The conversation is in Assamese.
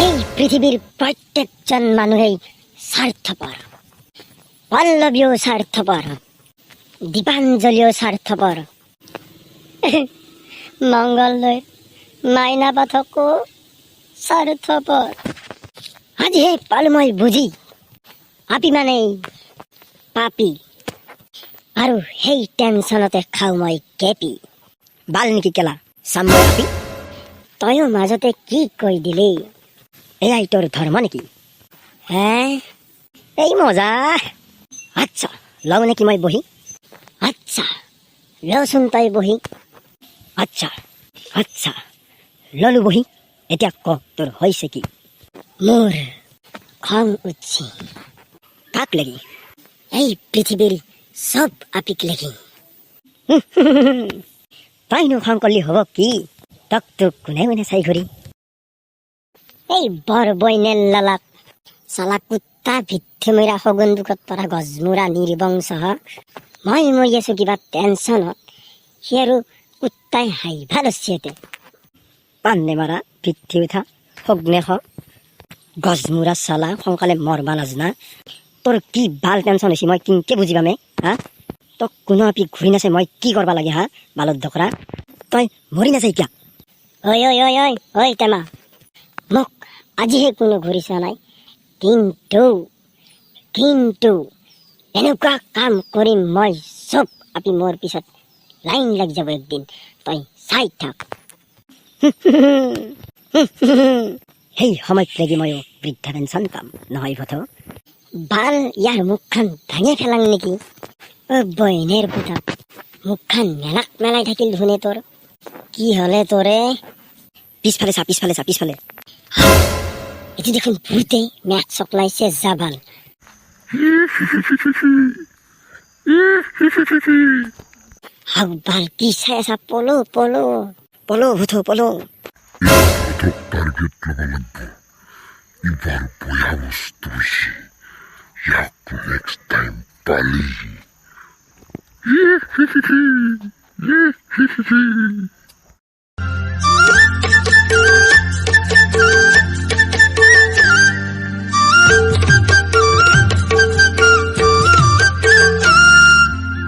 এই পৃথিবীর প্রত্যেকজন মানুষই স্বার্থপর, পল্লবীও স্বার্থপর, দীপাঞ্জলিও স্বার্থপর, মঙ্গলদয়ের মাইনা পাঠকও স্বার্থপর। আজি হে পালময় বুঝি আপি মানেই পাপি, আৰু সেই টেনচনতে খাওঁ মই কেপি। বাল্মিকী কেলা চাম্বই আপি, তয়ো মাজতে কি কৈ দিলি? এয়াই তোৰ ধৰ্ম নেকি? হে এই মজা। আচ্ছা লওঁ নেকি মই বহি? আচ্ছা লচোন তই বহি। আচ্ছা আচ্ছা ললো বহি। এতিয়া ক তোৰ হৈছে কি? মোৰ খং উঠছি। কাক লাগি? এই পৃথিৱীৰ চব আপিক লাগি। তইনো খং কৰলি হব কি? তক তোক কোনে কোনে চাই ঘূৰি? এই বৰ বইনেল লালাক চালা কুত্তা ভিত্তি মৰা সগুন দুখত পৰা গজমুৰা নিৰ্বংশ মই মৰি আছো কিবা টেনচনত, সি আৰু কুত্তাই হাঁহিবা লৈছে। পান্নে মাৰা ভিত্তি উঠা সগ্নে গজমুৰা চালা সোনকালে মৰবা নাজনা। তোৰ কি ভাল টেনচন হৈছে মই কিনকে বুজি পামে? হা তোক কোনো আপি ঘূৰি নাছে মই কি কৰবা লাগে? হা বালত দকৰা তই মৰি নাযায় কিয়া? ঐ ঐ ঐ ঐ ঐ টেমা, মোক আজিহে কোনো ঘূৰিছা নাই, কিন্তু কিন্তু এনেকুৱা কাম কৰিম মই চব আপি মোৰ পিছত লাইন লাগি যাব একদিন, তই চাই থাক। সেই সময়ত লাগি মই বৃদ্ধা পেঞ্চন কাম নহয় ভথ বাল ইয়াৰ মুখখন ভাঙি পেলাং নেকি? বইনের পুতা মুখখান মেলাক মেলাই থাকিল ধুনে তোর। কি হলে তোরে? পিছফালে চা পিছফালে চা পিছফালে। এটি দেখোন ভূতে ম্যাচ চকলাইছে জাবাল। হাউ বাল কি চাই আছা? পলো পলো পলো ভূত পলো। টার্গেট লবা লাগবো। এবার বয়া বস্তু হইছে, ইয়াক নেক্সট টাইম পালি।